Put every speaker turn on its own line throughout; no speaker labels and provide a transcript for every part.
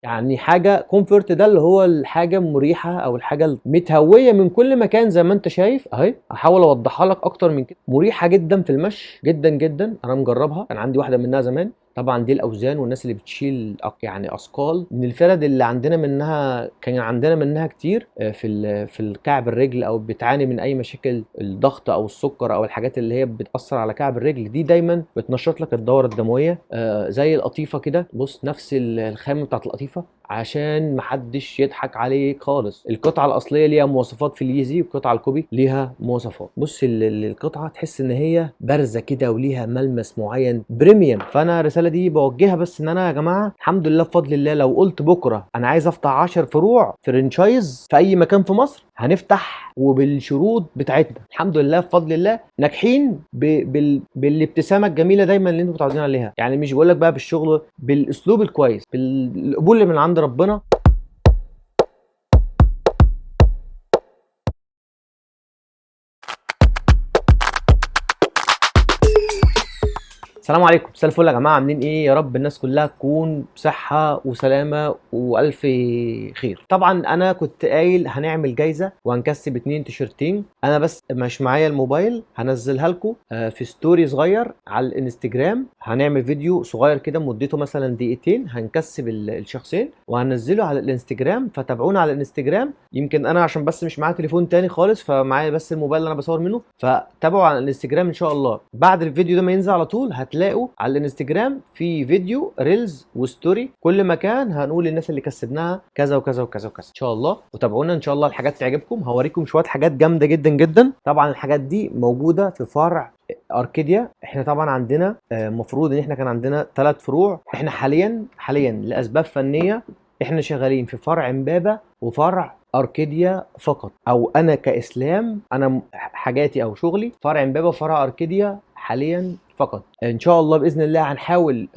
يعني حاجه كومفورت، ده اللي هو الحاجه مريحه او الحاجه المتهويه من كل مكان زي ما انت شايف اهي. هحاول اوضحها لك اكتر من كده. مريحه جدا في المشي جدا جدا، انا مجربها، كان عندي واحده منها زمان. طبعا دي الاوزان والناس اللي بتشيل يعني اثقال من الفرد اللي عندنا منها، كان عندنا منها كتير في الكعب الرجل، او بتعاني من اي مشاكل الضغط او السكر او الحاجات اللي هي بتاثر على كعب الرجل. دي دايما بتنشط لك الدوره الدمويه. زي القطيفه كده، بص نفس الخامه بتاعت القطيفه، عشان محدش يضحك عليك خالص. القطعه الاصليه ليها مواصفات في اليزي، والقطعه الكوبي ليها مواصفات. بص القطعه تحس ان هي بارزه كده وليها ملمس معين بريميوم. فانا الرساله دي بوجهها بس ان انا يا جماعه الحمد لله بفضل الله، لو قلت بكره انا عايز افتح 10 فروع فرنشايز في اي مكان في مصر هنفتح، وبالشروط بتاعتنا الحمد لله بفضل الله ناجحين بالابتسامه الجميله دايما اللي انتم متعودين عليها. يعني مش بقول لك بقى بالشغل، بالاسلوب الكويس، بالقبول اللي من عند ربنا. السلام عليكم، مساء الفل يا جماعه، عاملين ايه؟ يا رب الناس كلها تكون بصحه وسلامه والف خير. طبعا انا كنت قايل هنعمل جايزه وهنكسب 2 تيشرتين. انا بس مش معايا الموبايل، هنزلها لكم في ستوري صغير على الانستجرام. هنعمل فيديو صغير كده مدته مثلا دقيقتين، هنكسب الشخصين وهننزله على الانستجرام. فتابعونا على الانستجرام. يمكن انا عشان بس مش معايا تليفون تاني خالص، فمعايا بس الموبايل اللي انا بصور منه. فتابعوا على الانستجرام ان شاء الله. بعد الفيديو ده ما ينزل على طول هتلاقوا على الانستجرام في فيديو ريلز وستوري، كل مكان هنقول للناس اللي كسبناها كذا وكذا وكذا وكذا ان شاء الله. وتابعونا ان شاء الله، الحاجات تعجبكم. هوريكم شويه حاجات جامده جدا جدا. طبعا الحاجات دي موجوده في فرع اركيديا. احنا طبعا عندنا مفروض ان احنا كان عندنا 3 فروع. احنا حاليا لاسباب فنيه احنا شغالين في فرع امبابه وفرع اركيديا فقط. او انا كاسلام، انا حاجاتي او شغلي فرع امبابه وفرع اركيديا حاليا فقط. ان شاء الله باذن الله هنحاول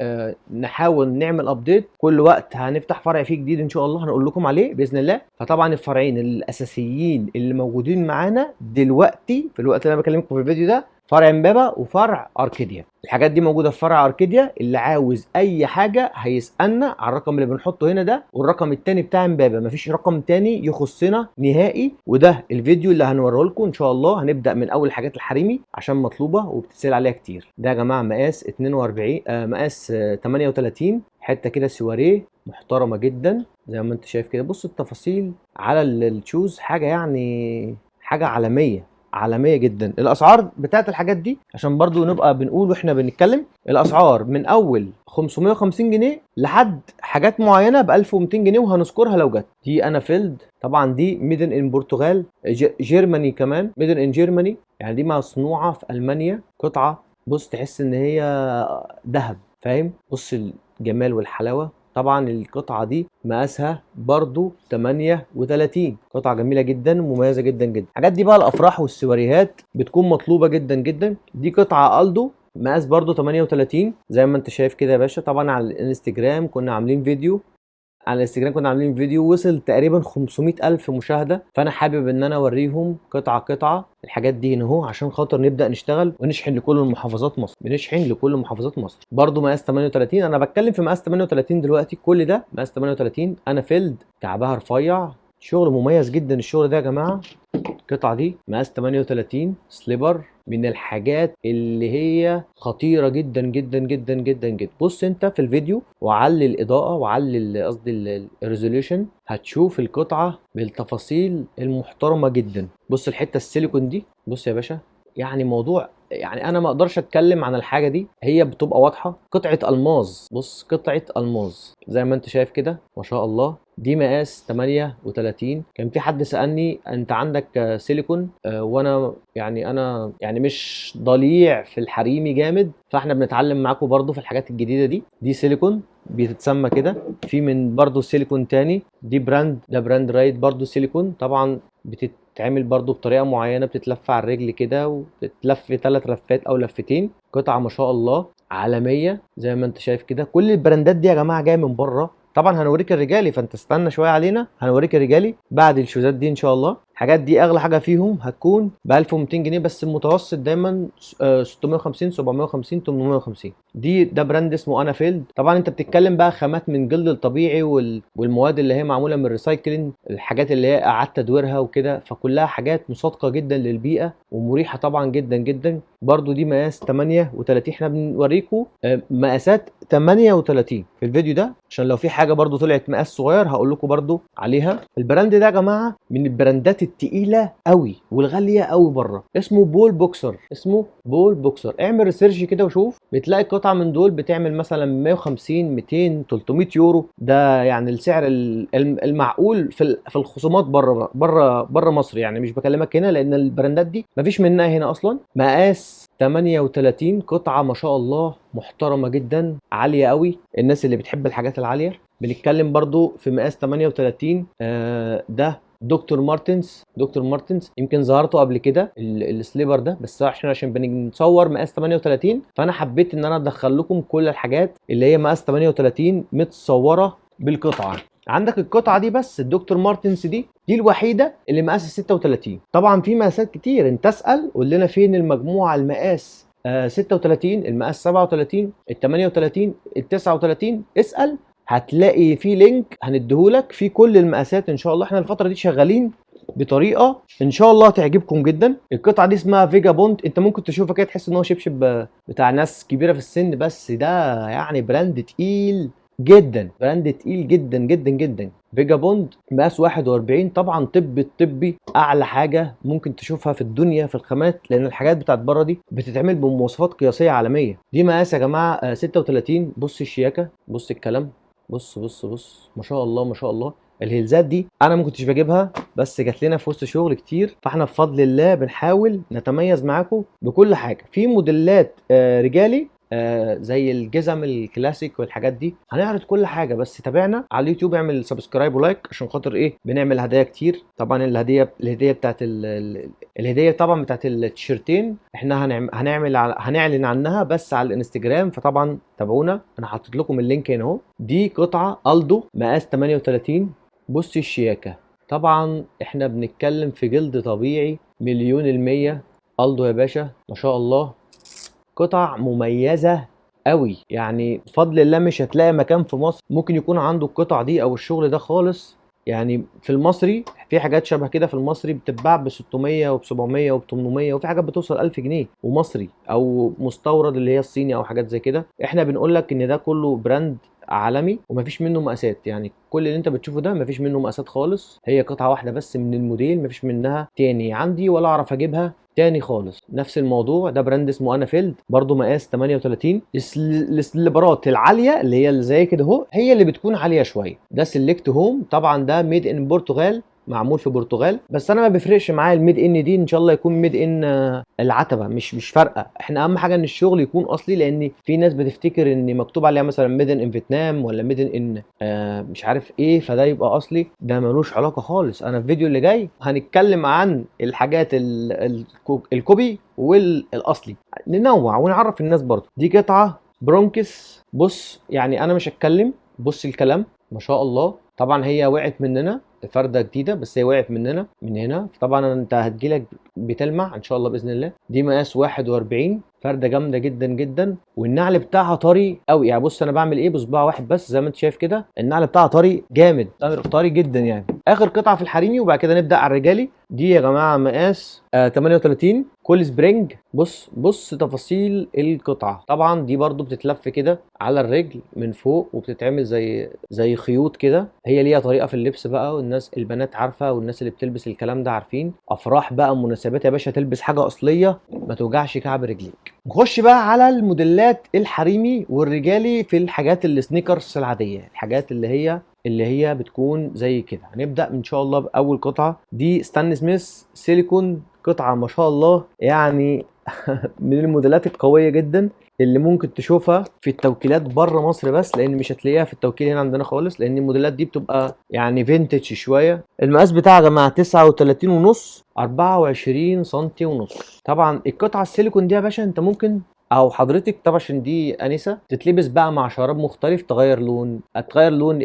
نحاول نعمل ابديت كل وقت، هنفتح فرع فيه جديد ان شاء الله هنقول لكم عليه باذن الله. فطبعا الفرعين الاساسيين اللي موجودين معانا دلوقتي في الوقت اللي انا بكلمكم في الفيديو ده فرع امبابه وفرع اركيديا. الحاجات دي موجوده في فرع اركيديا. اللي عاوز اي حاجه هيسالنا على الرقم اللي بنحطه هنا ده، والرقم التاني بتاع امبابه، مفيش رقم تاني يخصنا نهائي. وده الفيديو اللي هنوريه لكم ان شاء الله. هنبدا من اول الحاجات الحريمي عشان مطلوبه وبتتسال عليها كتير. ده يا جماعه مقاس 42 مقاس 38 حته كده سواريه محترمه جدا زي ما انت شايف كده. بص التفاصيل على التشوز حاجه يعني حاجه عالميه جدا. الاسعار بتاعت الحاجات دي عشان برضو نبقى بنقول واحنا بنتكلم، الاسعار من اول 550 جنيه لحد حاجات معينه ب 1200 جنيه وهنذكرها لو جت. دي انا فيلد طبعا، دي ميدن ان برتغال، جيرماني كمان، ميدن ان جيرماني، يعني دي مصنوعه في المانيا. قطعه بص تحس ان هي ذهب، فاهم؟ بص الجمال والحلاوه. طبعا القطعة دي مقاسها برضو 38، قطعة جميلة جدا ومميزة جدا جدا. الحاجات دي بقى الافراح والسواريهات بتكون مطلوبة جدا جدا. دي قطعة الدو مقاس برضو 38 زي ما انت شايف كده يا باشا. طبعا على الانستجرام كنا عاملين فيديو، وصل تقريبا 500 ألف مشاهدة. فأنا حابب إن أنا أوريهم قطعة قطعة الحاجات دي هنا أهو، عشان خاطر نبدأ نشتغل ونشحن لكل محافظات مصر. بنشحن لكل محافظات مصر. برضو مقاس 38، أنا بتكلم في مقاس 38 دلوقتي. كل ده مقاس 38. أنا فيلد كعبها رفيع، شغل مميز جدا الشغل ده يا جماعة. القطعة دي مقاس 38 سليبر، من الحاجات اللي هي خطيرة جدا جدا جدا جدا جدا. بص انت في الفيديو وعلي الإضاءة وعلي قصدي الريزوليوشن، هتشوف القطعة بالتفاصيل المحترمة جدا. بص الحتة السيليكون دي، بص يا باشا، يعني موضوع، يعني انا ما اقدرش اتكلم عن الحاجة دي، هي بتبقى واضحة. قطعة الماظ، بص قطعة الماظ زي ما انت شايف كده ما شاء الله. دي مقاس 38. كان في حد سألني انت عندك سيليكون، وانا يعني مش ضليع في الحريمي جامد، فاحنا بنتعلم معاكم برضو في الحاجات الجديدة دي. دي سيليكون بتتسمى كده. في من برضو سيليكون تاني، دي براند، ده براند رايد برضو سيليكون. طبعا بتتعمل برضو بطريقة معينة، بتتلف على الرجل كده وبتتلف 3 لفات او لفتين. قطعة ما شاء الله عالمية زي ما انت شايف كده. كل البراندات دي يا جماعة جاية من بره. طبعا هنوريك الرجالي، فانت استنى شويه علينا، هنوريك الرجالي بعد الشوزات دي ان شاء الله. الحاجات دي اغلى حاجه فيهم هتكون ب 1200 جنيه، بس المتوسط دايما 650 750 850. ده براند اسمه انا فيلد. طبعا انت بتتكلم بقى خامات من جلد الطبيعي والمواد اللي هي معموله من الريسايكلينج، الحاجات اللي هي اعاده تدويرها وكده، فكلها حاجات مصادقه جدا للبيئه ومريحه طبعا جدا جدا. برضو دي مقاس 38. احنا بنوريكم مقاسات 38 في الفيديو ده، عشان لو في حاجه برضو طلعت مقاس صغير هقول لكم برضو عليها. البراند ده يا جماعه من البراندات التقيله قوي والغاليه قوي بره، اسمه بول بوكسر. اسمه بول بوكسر. اعمل ريسيرش كده وشوف، بتلاقي قطعه من دول بتعمل مثلا 150 200 300 يورو. ده يعني السعر المعقول في الخصومات بره مصر، يعني مش بكلمك هنا لان البراندات دي مفيش منها هنا اصلا. مقاس 38 قطعه ما شاء الله محترمه جدا، عاليه قوي. الناس اللي بتحب الحاجات العاليه. بنتكلم برضو في مقاس 38. ده دكتور مارتنز يمكن ظهرته قبل كده السليبر ده، بس عشان بنصور مقاس 38 فانا حبيت ان انا ادخل لكم كل الحاجات اللي هي مقاس 38 متصوره بالقطعه. عندك القطعه دي بس الدكتور مارتنز دي الوحيده اللي مقاس 36. طبعا في مقاسات كتير، انت اسال قول لنا فين المجموعه المقاس 36 المقاس 37 ال 38 ال 39. اسال هتلاقي في لينك هنديهولك في كل المقاسات. ان شاء الله احنا الفتره دي شغالين بطريقه ان شاء الله تعجبكم جدا. القطعه دي اسمها فيجا بوند. انت ممكن تشوفها كده تحس ان هو شبشب بتاع ناس كبيره في السن، بس ده يعني براند تقيل جدا، براند تقيل جدا جدا جدا. فيجا بوند مقاس 41. طبعا الطبي اعلى حاجه ممكن تشوفها في الدنيا في الخامات، لان الحاجات بتاعت بره دي بتتعمل بمواصفات قياسيه عالميه. دي مقاس يا جماعه 36. بص الشياكه، بص الكلام، بص بص بص ما شاء الله ما شاء الله. الهيلزات دي انا ما كنتش بجيبها، بس جات لنا في وسط شغل كتير، فاحنا بفضل الله بنحاول نتميز معاكم بكل حاجه. في موديلات رجالي زي الجزم الكلاسيك والحاجات دي هنعرض كل حاجه، بس تابعنا على اليوتيوب، اعمل سبسكرايب ولايك عشان خاطر ايه بنعمل هدايا كتير. طبعا الهديه بتاعت الهديه طبعا بتاعت التيشيرتين احنا هنعلن عنها بس على الانستجرام، فطبعا تابعونا. انا حاطط لكم اللينك هنا اهو. دي قطعه الدو مقاس 38. بصي الشياكه. طبعا احنا بنتكلم في جلد طبيعي مليون المية. الدو يا باشا ما شاء الله، قطع مميزة قوي. يعني بفضل الله مش هتلاقي مكان في مصر ممكن يكون عنده القطع دي او الشغل ده خالص. يعني في المصري في حاجات شبه كده في المصري بتتباع ب 600 وب 700 وب 800، وفي حاجات بتوصل 1000 جنيه ومصري او مستورد اللي هي الصيني او حاجات زي كده. احنا بنقول لك ان ده كله براند عالمي ومفيش منه مقاسات، يعني كل اللي انت بتشوفه ده مفيش منه مقاسات خالص. هي قطعه واحده بس من الموديل، مفيش منها تاني عندي ولا اعرف اجيبها تاني خالص. نفس الموضوع ده براند اسمه انا فيلد برضو مقاس 38. السليبرات العاليه اللي هي اللي زي كده اهو هي اللي بتكون عاليه شويه. ده سيلكت هوم، طبعا ده ميد ان بورتوغال، معمول في البرتغال، بس انا ما بيفرقش معايا الميد ان دي، ان شاء الله يكون ميد ان العتبه، مش فارقه. احنا اهم حاجه ان الشغل يكون اصلي، لان في ناس بتفتكر ان مكتوب عليها مثلا ميد ان فيتنام ولا ميد ان مش عارف ايه، فده يبقى اصلي. ده ملوش علاقه خالص. انا في الفيديو اللي جاي هنتكلم عن الحاجات الكوبي والاصلي، ننوع ونعرف الناس برضه. دي قطعه برونكس. بص يعني انا مش هتكلم، بص الكلام ما شاء الله. طبعا هي وقعت مننا فرده جديده، بس هي وقعت مننا من هنا، طبعا انت هتجيلك بتلمع ان شاء الله باذن الله. دي مقاس 41. فرده جامده جدا جدا، والنعل بتاعها طري قوي. يعني بص انا بعمل ايه بصباع واحد بس زي ما انت شايف كده، النعل بتاعها طري جامد، طري جدا يعني. اخر قطعه في الحريمي وبعد كده نبدا على الرجالي. دي يا جماعه مقاس 38 كول سبرينج. بص تفاصيل القطعه. طبعا دي برضو بتتلف كده على الرجل من فوق وبتتعمل زي خيوط كده. هي ليها طريقه في اللبس بقى، والناس البنات عارفه والناس اللي بتلبس الكلام ده عارفين. افراح بقى مناسبات يا باشا تلبس حاجه اصليه ما توجعش كعب رجليك. نخش بقى على الموديلات الحريمي والرجالي في الحاجات السنيكرز العاديه، الحاجات اللي هي بتكون زي كده. هنبدا ان شاء الله باول قطعه. دي ستان سميث سيليكون. قطعه ما شاء الله يعني من الموديلات القويه جدا اللي ممكن تشوفها في التوكيلات بره مصر، بس لان مش هتلاقيها في التوكيل هنا عندنا خالص، لان الموديلات دي بتبقى يعني فينتج شويه. المقاس بتاعها يا جماعه 39 ونص 24 سم ونص. طبعا القطعه السيليكون دي يا باشا انت ممكن او حضرتك طبعا عشان دي انسه تتلبس بقى مع شراب مختلف، تغير لون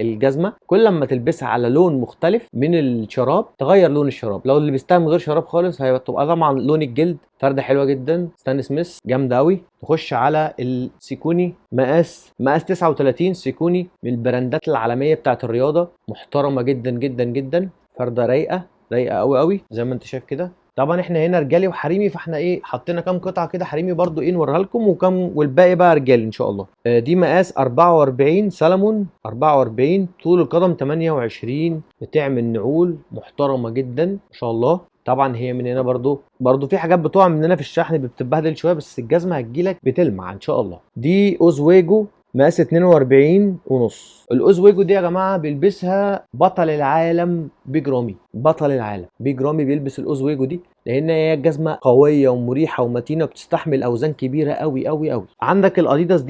الجزمه. كل لما تلبسها على لون مختلف من الشراب تغير لون الشراب. لو لبستها من غير شراب خالص هتبقى طبعا لون الجلد. فرده حلوه جدا، ستان سميث جامده قوي. نخش على السيكوني، مقاس 39 سيكوني، من البراندات العالميه بتاعت الرياضه، محترمه جدا جدا جدا. فرده رايقه قوي قوي زي ما انت شايف كده. طبعا احنا هنا رجالي وحريمي، فاحنا ايه حطينا كام قطعه كده حريمي برضو ايه نوريها لكم، وكم والباقي بقى رجالي ان شاء الله. دي مقاس 44 سلمون 44، طول القدم 28، بتعمل نعول محترمه جدا ما شاء الله. طبعا هي من هنا برضو في حاجات بتقع مننا في الشحن بتتبهدل شويه، بس الجزمه هتجيلك بتلمع ان شاء الله. دي اوزويجو مقاس 42 ونص. الاوزويجو دي يا جماعه بيلبسها بطل العالم بيج رامي. بطل العالم بيج رامي بيلبس الاوزويجو دي، لان هي جزمه قويه ومريحه ومتينه وبتستحمل اوزان كبيره قوي قوي قوي. عندك الاديداس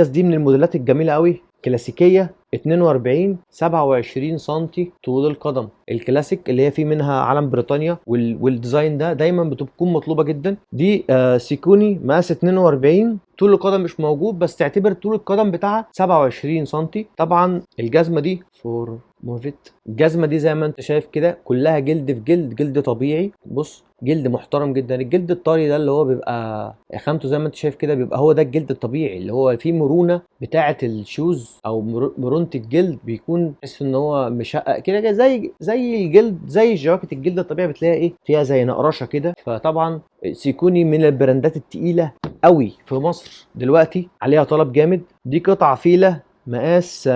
دي من الموديلات الجميله قوي، كلاسيكيه، 42 27 سم طول القدم. الكلاسيك اللي هي في منها علم بريطانيا والديزاين ده دايما بتكون مطلوبه جدا. دي سيكوني مقاس 42، طول القدم مش موجود، بس تعتبر طول القدم بتاعها 27 سم. طبعا الجزمه دي فور موفيت. الجزمه دي زي ما انت شايف كده كلها جلد في جلد، جلد طبيعي. بص جلد محترم جدا. الجلد الطري ده اللي هو بيبقى خامته زي ما انت شايف كده بيبقى هو ده الجلد الطبيعي اللي هو فيه مرونه بتاعه الشوز او مرونه الجلد، بيكون تحس ان هو مشقق كده زي الجلد، زي جواكت الجلد الطبيعي بتلاقيها ايه فيها زي نقرشه كده. فطبعا سيكوني من البراندات التقيله قوي في مصر دلوقتي، عليها طلب جامد. دي قطعه فيله مقاس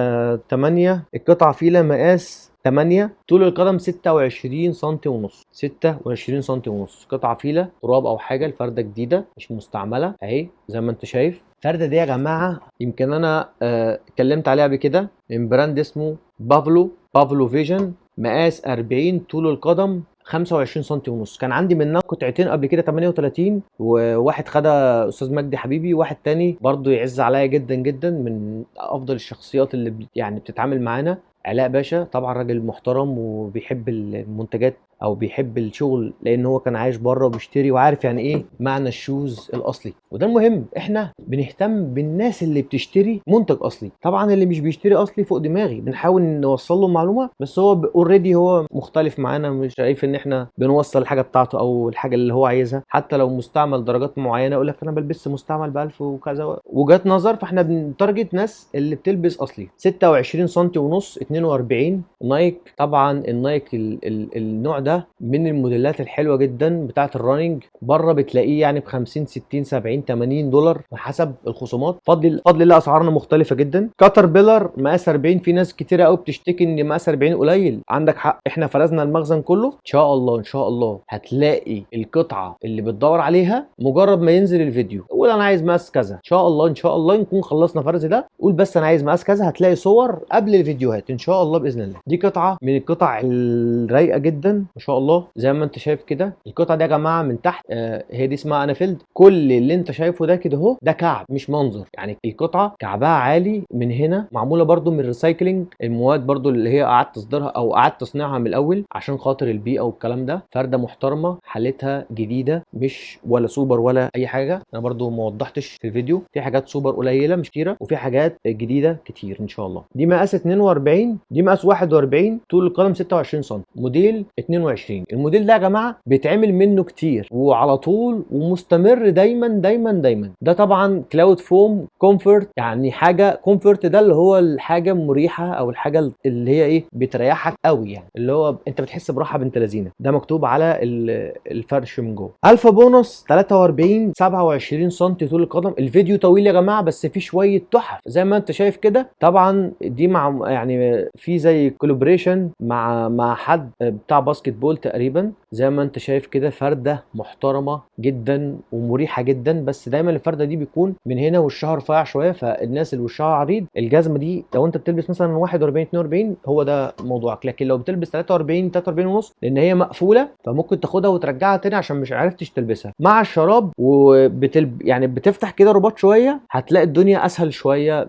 8، القطعه فيله مقاس 8، طول القدم 26 سم ونص. 26 سم ونص، قطعه فيله تراب او حاجه. الفرده جديده مش مستعمله اهي زي ما انت شايف. الفرده دي يا جماعه يمكن انا اتكلمت عليها قبل كده، من براند اسمه بافلو فيجن، مقاس 40، طول القدم 25 سم ونص. كان عندي منها قطعتين قبل كده 38، وواحد خدها استاذ مجدي حبيبي، وواحد تاني برضو يعز عليا جدا جدا من افضل الشخصيات اللي يعني بتتعامل معانا، علاء باشا. طبعا راجل محترم وبيحب المنتجات او بيحب الشغل، لان هو كان عايش بره وبيشتري وعارف يعني ايه معنى الشوز الاصلي. وده المهم، احنا بنهتم بالناس اللي بتشتري منتج اصلي. طبعا اللي مش بيشتري اصلي فوق دماغي، بنحاول نوصل له معلومه، بس هو اوريدي هو مختلف معانا، مش شايف ان احنا بنوصل الحاجه بتاعته او الحاجه اللي هو عايزها. حتى لو مستعمل درجات معينه يقول لك انا بلبس مستعمل ب 1000 وكذا، وجهات نظر. فاحنا بنتارجت ناس اللي بتلبس اصلي. 26 سم ونص 42 نايك. طبعا النايك النوع ده من الموديلات الحلوه جدا بتاعه الراننج. بره بتلاقيه يعني ب 50 60 70 80 دولار حسب الخصومات. فضل الله اسعارنا مختلفه جدا. كاتر بيلر مقاس 40، في ناس كتيره قوي بتشتكي ان مقاس 40 قليل. عندك حق، احنا فرزنا المخزن كله ان شاء الله. ان شاء الله هتلاقي القطعه اللي بتدور عليها مجرد ما ينزل الفيديو. قول انا عايز مقاس كذا، ان شاء الله ان شاء الله نكون خلصنا فرز ده. قول بس انا عايز مقاس كذا، هتلاقي صور قبل الفيديوهات ان شاء الله باذن الله. دي قطعه من القطع الرايقه جدا ما شاء الله زي ما انت شايف كده. القطعه دي يا جماعه من تحت هي دي اسمها انافيلد. كل اللي انت شايفه ده كده اهو ده كعب مش منظر، يعني القطعه كعبها عالي من هنا، معموله برده من ريسايكلينج المواد برده اللي هي قعدت تصدرها او قعدت تصنيعها من الاول عشان خاطر البيئه والكلام ده. فرده محترمه حالتها جديده، مش ولا سوبر ولا اي حاجه. انا برده ما وضحتش في الفيديو، في حاجات سوبر قليله مش كتيره، وفي حاجات جديده كتير ان شاء الله. دي مقاس 42، دي مقاس 41، طول القدم 26 سم، موديل 22. الموديل ده يا جماعه بيتعمل منه كتير وعلى طول ومستمر دايما دايما دايما. ده طبعا كلاود فوم كومفورت، يعني حاجه كومفورت ده اللي هو الحاجه مريحه او الحاجه اللي هي ايه بتريحك قوي، يعني اللي هو انت بتحس براحه بنت لذينه. ده مكتوب على الفرش من جوه. الفا بونص 43 27 سم طول القدم. الفيديو طويل يا جماعه بس فيه شويه تحف زي ما انت شايف كده. طبعا دي مع يعني في زي كولابريشن مع حد بتاع باسكت بول تقريبا زي ما انت شايف كده. فرده محترمه جدا ومريحه جدا، بس دايما الفرده دي بيكون من هنا وشها رفيع شويه، فالناس اللي وشها عريض الجزمه دي لو انت بتلبس مثلا 41 42 هو ده موضوعك. لكن لو بتلبس 43 43 ونص لان هي مقفوله فممكن تاخدها وترجعها تاني عشان مش عرفتش تلبسها مع الشراب يعني بتفتح كده رباط شويه، هتلاقي الدنيا اسهل شويه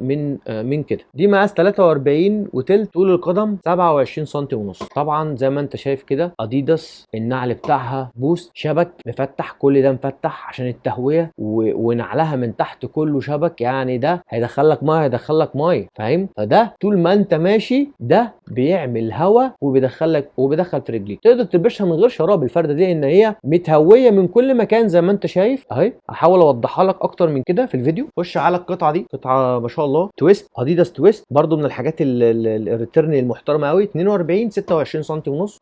من كده. دي مقاس 43 وتلت، طول القدم 27 سم ونص. طبعا زي ما انت شايف كده اديداس النعل بتاعها بوست شبك مفتح، كل ده مفتح عشان التهويه ونعلها من تحت كله شبك، يعني ده هيدخلك ميه هيدخلك ميه، فاهم؟ فده طول ما انت ماشي ده بيعمل هوا وبيدخل في رجليك. تقدر تلبسها من غير شراب الفرده دي، ان هي متهويه من كل مكان زي ما انت شايف اهي. هحاول اوضحها لك اكتر من كده في الفيديو. خش على القطعه دي، قطعه ما شاء الله تويست، اديداس تويست، برده من الحاجات الريتيرن المحترمه قوي. 42 26 سم ونص،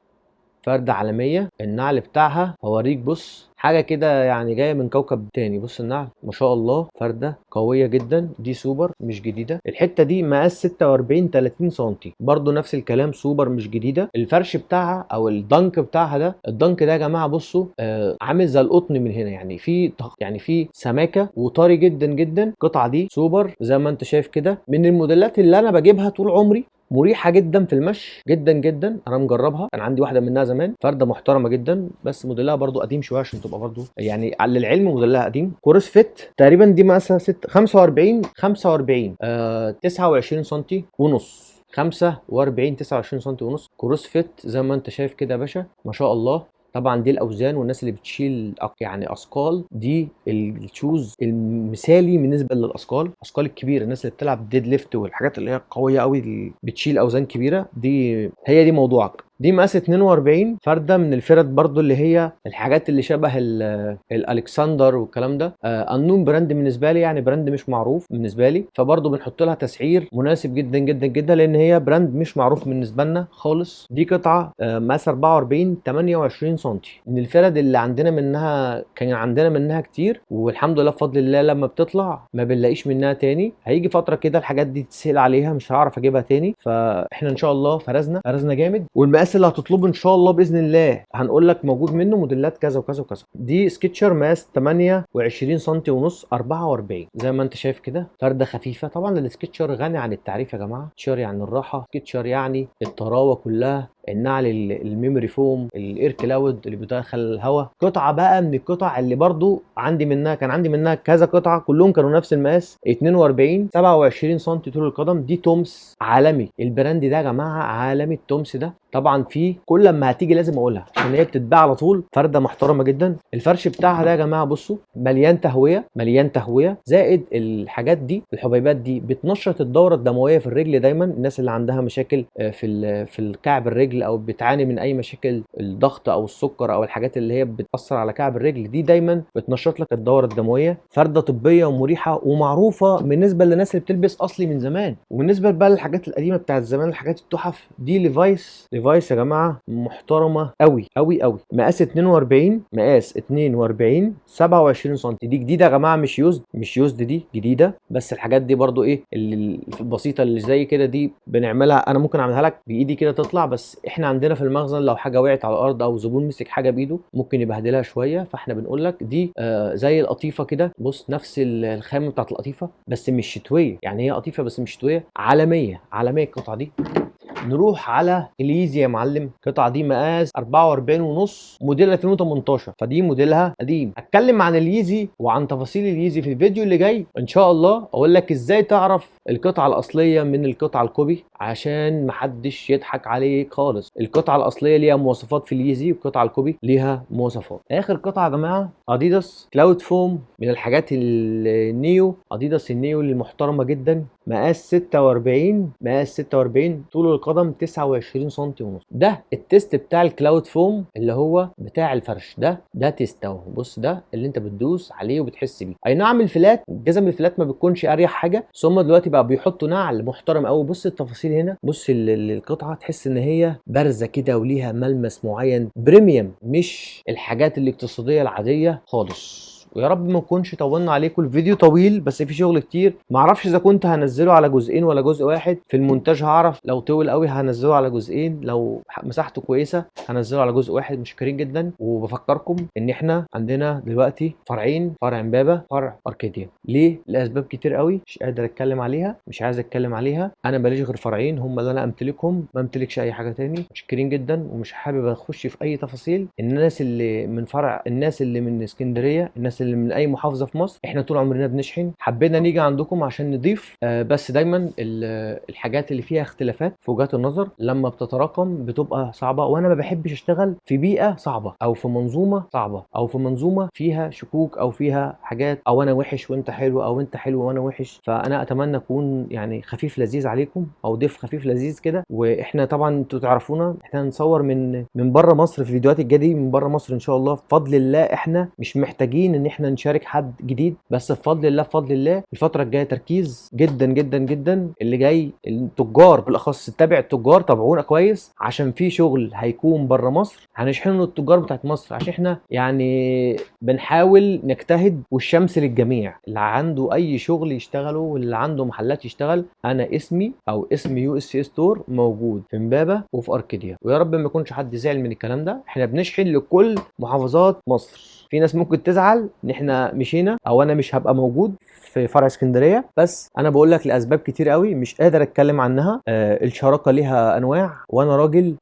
فردة عالمية. النعل بتاعها هوريك، بص حاجة كده يعني جاية من كوكب تاني. بص النعل ما شاء الله، فردة قوية جدا، دي سوبر مش جديدة. الحتة دي مقاس 46 30 سم، برضو نفس الكلام سوبر مش جديدة. الفرش بتاعها او الدنك بتاعها ده، الدنك ده يا جماعة بصوا عامل زي القطن من هنا، يعني في سماكة وطري جدا جدا. القطعة دي سوبر زي ما انت شايف كده، من الموديلات اللي انا بجيبها طول عمري، مريحه جدا في المشي جدا جدا. انا مجربها، كان عندي واحده منها زمان، فرده محترمه جدا، بس موديلها برضو قديم شويه عشان تبقى برضو يعني على العلم موديلها قديم. كورس فيت تقريبا دي مقاسها 45 29 سم ونص، 45 29 سم ونص. كروس فيت زي ما انت شايف كده يا باشا، ما شاء الله. طبعا دي الاوزان والناس اللي بتشيل يعني اثقال، دي الشوز المثالي بالنسبه للاثقال الكبيره. الناس اللي بتلعب ديد ليفت والحاجات اللي هي قويه قوي، اللي بتشيل اوزان كبيره، هي دي موضوعك. دي مقاس 42، فرده من الفرد برضو اللي هي الحاجات اللي شبه الالكسندر والكلام ده. انون براند بالنسبه لي، يعني براند مش معروف بالنسبه لي، فبرضو بنحط لها تسعير مناسب جدا جدا جدا، لان هي براند مش معروف بالنسبه لنا خالص. دي قطعه مقاس 44 28 سم، من الفرد اللي كان عندنا منها كتير، والحمد لله بفضل الله لما بتطلع ما بنلاقيش منها تاني. هيجي فتره كده الحاجات دي تسهل عليها، مش هعرف اجيبها تاني، فاحنا ان شاء الله فرزنا جامد. والمقاس اللي هتطلبه ان شاء الله باذن الله هنقول لك موجود منه موديلات كذا وكذا وكذا. دي سكتشر مقاس 28 سم ونص 44 زي ما انت شايف كده، فرده خفيفه. طبعا السكتشر غني عن التعريف يا جماعه، سكتشر يعني الراحه، سكتشر يعني الطراوه كلها، النعل الميموري فوم، الاير كلاود اللي بيدخل الهواء. قطعه بقى من القطع اللي برضو كان عندي منها كذا قطعه، كلهم كانوا نفس المقاس، 42 27 سم طول القدم. دي تومس عالمي، البراند ده يا جماعه عالمي التومس ده. طبعا في كل لما هتيجي لازم اقولها عشان هي بتتباع على طول، فرده محترمه جدا. الفرش بتاعها ده يا جماعه بصوا مليان تهويه، زائد الحاجات دي الحبيبات دي بتنشط الدوره الدمويه في الرجل دايما. الناس اللي عندها مشاكل في الكعب الرجل، او بتعاني من اي مشاكل الضغط او السكر او الحاجات اللي هي بتاثر على كعب الرجل، دي دايما بتنشط لك الدوره الدمويه. فرده طبيه ومريحه ومعروفه بالنسبه للناس اللي بتلبس اصلي من زمان. وبالنسبه بقى للحاجات القديمه بتاعت زمان، الحاجات التحف دي، ليفايس يا جماعه محترمه قوي قوي قوي. مقاس 42 27 سم. دي جديده يا جماعه، مش يوزد، دي جديده. بس الحاجات دي برضو ايه البسيطه اللي زي كده دي بنعملها، انا ممكن اعملها لك بايدي كده تطلع، بس احنا عندنا في المخزن لو حاجه وقعت على الارض او زبون مسك حاجه بايده ممكن يبهدلها شويه، فاحنا بنقول لك دي زي القطيفه كده. بص نفس الخامه بتاعت القطيفه بس مش شتويه، يعني هي قطيفه بس مش شتويه، عالميه القطعه دي. نروح على اليزي يا معلم. القطعه دي مقاس 44 ونص، موديل 2018، فدي موديلها قديم. هتكلم عن اليزي وعن تفاصيل اليزي في الفيديو اللي جاي ان شاء الله. اقول لك ازاي تعرف القطعه الاصليه من القطعه الكوبي عشان محدش يضحك عليك خالص. القطعه الاصليه ليها مواصفات في اليزي، والقطعه الكوبي ليها مواصفات. اخر قطعه يا جماعه اديداس كلاود فوم، من الحاجات النيو، اديداس النيو المحترمه جدا. مقاس 46 طول القدم 29 سم ونص. ده التيست بتاع الكلاود فوم اللي هو بتاع الفرش ده تيست اهو. بص ده اللي انت بتدوس عليه وبتحس بيه. اي نعم الفلات، جزم الفلات ما بتكونش اريح حاجه، بس هم دلوقتي بقى بيحطوا نعل محترم قوي. بص التفاصيل هنا، بص القطعه تحس ان هي بارزه كده وليها ملمس معين، بريميوم، مش الحاجات الاقتصاديه العاديه خالص. ويا رب ما نكونش طولنا عليكم. الفيديو طويل بس في شغل كتير، معرفش اذا كنت هنزله على جزئين ولا جزء واحد. في المونتاج هعرف، لو طول قوي هنزله على جزئين، لو مساحته كويسه هنزله على جزء واحد. مشكورين جدا. وبفكركم ان احنا عندنا دلوقتي فرعين، فرع امبابه، فرع اركاديا. ليه؟ لاسباب كتير قوي مش قادر اتكلم عليها، مش عايز اتكلم عليها. انا ماليش غير فرعين هم اللي انا امتلكهم، ما امتلكش اي حاجه تاني. مشكورين جدا ومش حابب اخش في اي تفاصيل. الناس اللي من فرع، الناس اللي من اسكندريه، الناس بس اللي من اي محافظه في مصر. احنا طول عمرنا بنشحن، حبينا نيجي عندكم عشان نضيف بس دايما الحاجات اللي فيها اختلافات في وجهات النظر لما بتتراكم بتبقى صعبه، وانا ما بحبش اشتغل في بيئه صعبه او في منظومه صعبه او في منظومه فيها شكوك او فيها حاجات، او انا وحش وانت حلو او انت حلو وانا وحش. فانا اتمنى اكون يعني خفيف لذيذ عليكم او ضيف خفيف لذيذ كده. واحنا طبعا انتوا تعرفونا احنا هنصور من بره مصر في الفيديوهات الجايه من بره مصر ان شاء الله بفضل الله. احنا مش محتاجين ان احنا نشارك حد جديد، بس بفضل الله بفضل الله الفتره الجايه تركيز جدا جدا جدا. اللي جاي التجار بالاخص، تتابع التجار، تابعونا كويس عشان في شغل هيكون بره مصر هنشحنه التجار بتاعت مصر، عشان احنا يعني بنحاول نجتهد والشمس للجميع. اللي عنده اي شغل يشتغله واللي عنده محلات يشتغل. انا اسمي او اسم يو اس سي ستور موجود في امبابه وفي اركيديا، ويا رب ما يكونش حد زعل من الكلام ده. احنا بنشحن لكل محافظات مصر. في ناس ممكن تزعل ان احنا مشينا او انا مش هبقى موجود في فرع اسكندريه، بس انا بقول لك لاسباب كتير قوي مش قادر اتكلم عنها. الشراكه ليها انواع، وانا راجل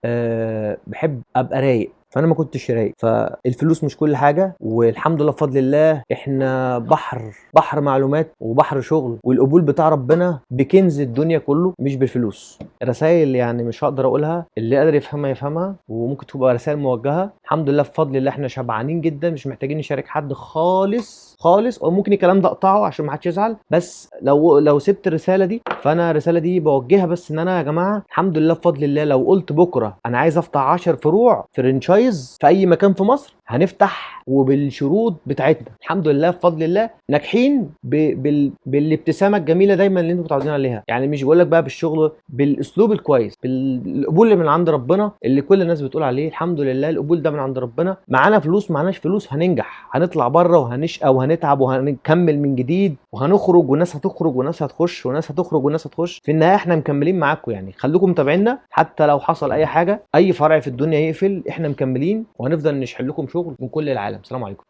بحب ابقى رايق، فانا ما كنتش رايق. فالفلوس مش كل حاجه، والحمد لله بفضل الله احنا بحر معلومات وبحر شغل، والقبول بتاع ربنا بكنز الدنيا كله مش بالفلوس. رسائل يعني مش هقدر اقولها، اللي قادر يفهمها يفهمها، وممكن تبقى رسائل موجهه. الحمد لله بفضل الله احنا شبعانين جدا، مش محتاجين نشارك حد خالص خالص. او ممكن الكلام ده اقطعه عشان ما حدش يزعل، بس لو سبت الرساله دي فانا الرساله دي بوجهها بس ان انا يا جماعه الحمد لله بفضل الله لو قلت بكره انا عايز افتح 10 فروع فرنشايز في اي مكان في مصر هنفتح، وبالشروط بتاعتنا الحمد لله بفضل الله ناجحين بالابتسامه الجميله دايما اللي انتم متعودين عليها. يعني مش بقول لك بقى بالشغل، بالاسلوب الكويس، بالقبول اللي من عند ربنا اللي كل الناس بتقول عليه. الحمد لله القبول ده من عند ربنا. معانا فلوس معناش فلوس هننجح، هنطلع بره وهنشقى وهنتعب وهنكمل من جديد، وهنخرج وناس هتخرج وناس هتخش وناس هتخرج وناس هتخش. في النهايه احنا مكملين معاكم، يعني خليكم متابعينا حتى لو حصل اي حاجه، اي فرع في الدنيا يقفل احنا مكملين وهنفضل نشحن لكم شغل من كل العالم. سلام عليكم.